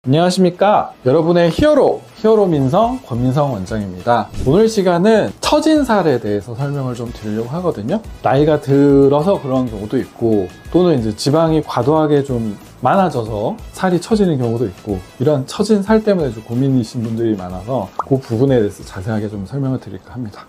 안녕하십니까, 여러분의 히어로 민성 권민성 원장입니다. 오늘 시간은 처진 살에 대해서 설명을 좀 드리려고 하거든요. 나이가 들어서 그런 경우도 있고, 또는 이제 지방이 과도하게 좀 많아져서 살이 처지는 경우도 있고, 이런 처진 살 때문에 좀 고민이신 분들이 많아서 그 부분에 대해서 자세하게 좀 설명을 드릴까 합니다.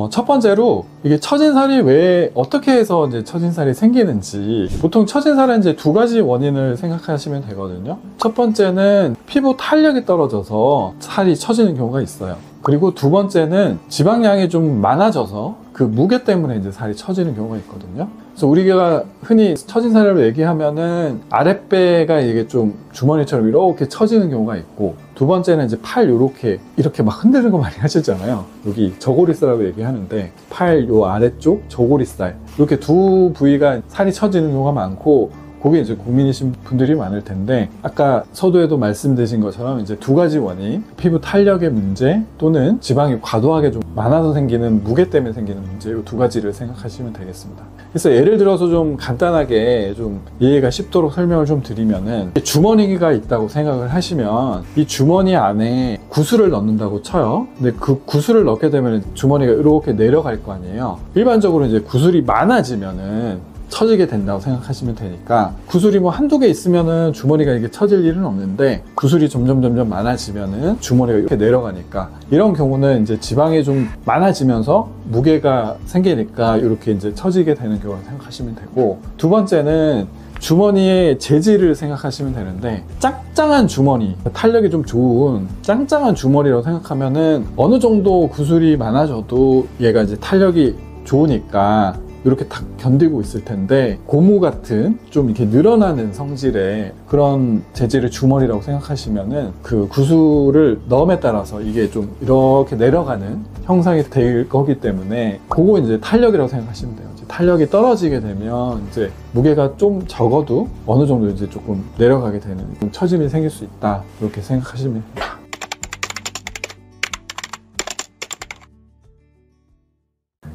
첫 번째로 이게 처진 살이 왜 어떻게 해서 이제 처진 살이 생기는지, 보통 처진 살은 이제 두 가지 원인을 생각하시면 되거든요. 첫 번째는 피부 탄력이 떨어져서 살이 처지는 경우가 있어요. 그리고 두 번째는 지방량이 좀 많아져서 그 무게 때문에 이제 살이 처지는 경우가 있거든요. 그래서 우리가 흔히 처진 살을 얘기하면은 아랫배가 이게 좀 주머니처럼 이렇게 처지는 경우가 있고, 두 번째는 이제 팔 이렇게 막 흔드는 거 많이 하시잖아요. 여기 저고리살이라고 얘기하는데, 팔 요 아래쪽 저고리살, 이렇게 두 부위가 살이 처지는 경우가 많고, 그게 이제 고민이신 분들이 많을 텐데, 아까 서두에도 말씀드린 것처럼 이제 두 가지 원인, 피부 탄력의 문제 또는 지방이 과도하게 좀 많아서 생기는 무게 때문에 생기는 문제, 이 두 가지를 생각하시면 되겠습니다. 그래서 예를 들어서 좀 간단하게 좀 이해가 쉽도록 설명을 좀 드리면은, 주머니가 있다고 생각을 하시면 이 주머니 안에 구슬을 넣는다고 쳐요. 근데 그 구슬을 넣게 되면 주머니가 이렇게 내려갈 거 아니에요. 일반적으로 이제 구슬이 많아지면은 처지게 된다고 생각하시면 되니까, 구슬이 뭐 한두 개 있으면은 주머니가 이게 처질 일은 없는데, 구슬이 점점 많아지면은 주머니가 이렇게 내려가니까, 이런 경우는 이제 지방이 좀 많아지면서 무게가 생기니까 이렇게 이제 처지게 되는 경우를 생각하시면 되고, 두 번째는 주머니의 재질을 생각하시면 되는데, 짱짱한 주머니, 탄력이 좀 좋은 짱짱한 주머니라고 생각하면은 어느 정도 구슬이 많아져도 얘가 이제 탄력이 좋으니까 이렇게 딱 견디고 있을 텐데, 고무 같은 좀 이렇게 늘어나는 성질의 그런 재질의 주머니라고 생각하시면은, 그 구슬을 넣음에 따라서 이게 좀 이렇게 내려가는 형상이 될 거기 때문에, 그거 이제 탄력이라고 생각하시면 돼요. 이제 탄력이 떨어지게 되면 이제 무게가 좀 적어도 어느 정도 이제 조금 내려가게 되는, 좀 처짐이 생길 수 있다, 이렇게 생각하시면 됩니다.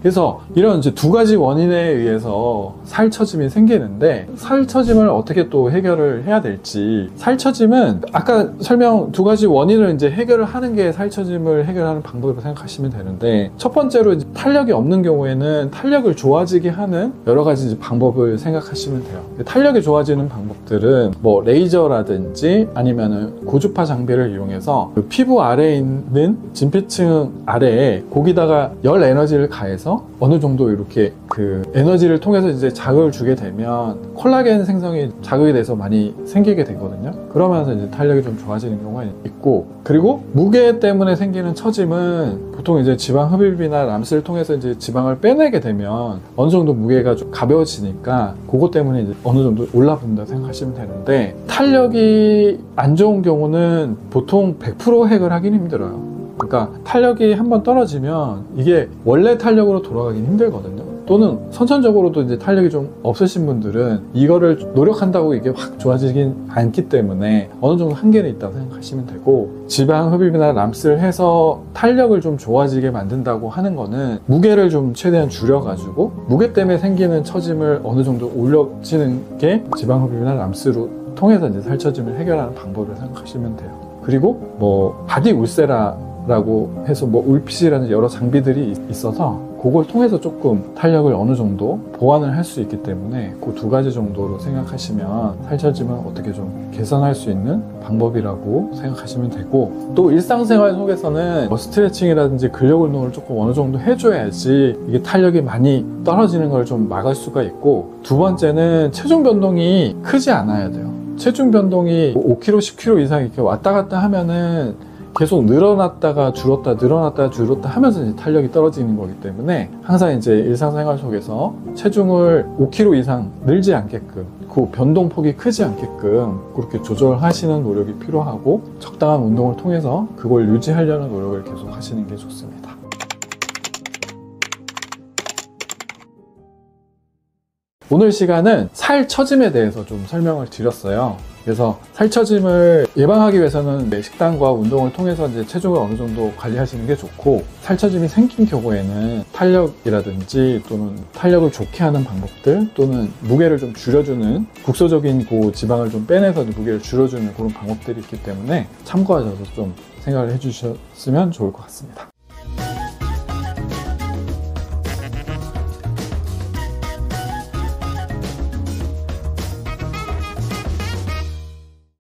그래서 이런 이제 두 가지 원인에 의해서 살처짐이 생기는데, 살처짐을 어떻게 또 해결을 해야 될지, 살처짐은 아까 설명 두 가지 원인을 이제 해결을 하는 게 살처짐을 해결하는 방법이라고 생각하시면 되는데, 첫 번째로 이제 탄력이 없는 경우에는 탄력을 좋아지게 하는 여러 가지 이제 방법을 생각하시면 돼요. 탄력이 좋아지는 방법들은 뭐 레이저라든지 아니면은 고주파 장비를 이용해서 그 피부 아래에 있는 진피층 아래에 거기다가 열 에너지를 가해서 어느 정도 이렇게 그 에너지를 통해서 이제 자극을 주게 되면 콜라겐 생성이 자극이 돼서 많이 생기게 되거든요. 그러면서 이제 탄력이 좀 좋아지는 경우가 있고, 그리고 무게 때문에 생기는 처짐은 보통 이제 지방 흡입이나 람스를 통해서 이제 지방을 빼내게 되면 어느 정도 무게가 좀 가벼워지니까 그것 때문에 이제 어느 정도 올라붙는다 생각하시면 되는데, 탄력이 안 좋은 경우는 보통 100% 해결하기는 힘들어요. 그러니까 탄력이 한번 떨어지면 이게 원래 탄력으로 돌아가긴 힘들거든요. 또는 선천적으로도 이제 탄력이 좀 없으신 분들은 이거를 노력한다고 이게 확 좋아지긴 않기 때문에 어느 정도 한계는 있다고 생각하시면 되고, 지방 흡입이나 람스를 해서 탄력을 좀 좋아지게 만든다고 하는 거는 무게를 좀 최대한 줄여가지고 무게 때문에 생기는 처짐을 어느 정도 올려지는 게 지방 흡입이나 람스로 통해서 이제 살처짐을 해결하는 방법을 생각하시면 돼요. 그리고 뭐 바디 울세라라고 해서 뭐 울핏이라는 여러 장비들이 있어서 그걸 통해서 조금 탄력을 어느 정도 보완을 할 수 있기 때문에 그 두 가지 정도로 생각하시면 살처짐을 어떻게 좀 개선할 수 있는 방법이라고 생각하시면 되고, 또 일상생활 속에서는 뭐 스트레칭이라든지 근력 운동을 조금 어느 정도 해줘야지 이게 탄력이 많이 떨어지는 걸 좀 막을 수가 있고, 두 번째는 체중 변동이 크지 않아야 돼요. 체중 변동이 5kg, 10kg 이상 이렇게 왔다 갔다 하면은 계속 늘어났다가 줄었다 늘어났다가 줄었다 하면서 이제 탄력이 떨어지는 거기 때문에, 항상 이제 일상생활 속에서 체중을 5kg 이상 늘지 않게끔, 그 변동폭이 크지 않게끔 그렇게 조절하시는 노력이 필요하고, 적당한 운동을 통해서 그걸 유지하려는 노력을 계속 하시는 게 좋습니다. 오늘 시간은 살처짐에 대해서 좀 설명을 드렸어요. 그래서 살처짐을 예방하기 위해서는 식단과 운동을 통해서 이제 체중을 어느 정도 관리하시는 게 좋고, 살처짐이 생긴 경우에는 탄력이라든지 또는 탄력을 좋게 하는 방법들, 또는 무게를 좀 줄여주는 국소적인 지방을 좀 빼내서 무게를 줄여주는 그런 방법들이 있기 때문에 참고하셔서 좀 생각을 해주셨으면 좋을 것 같습니다.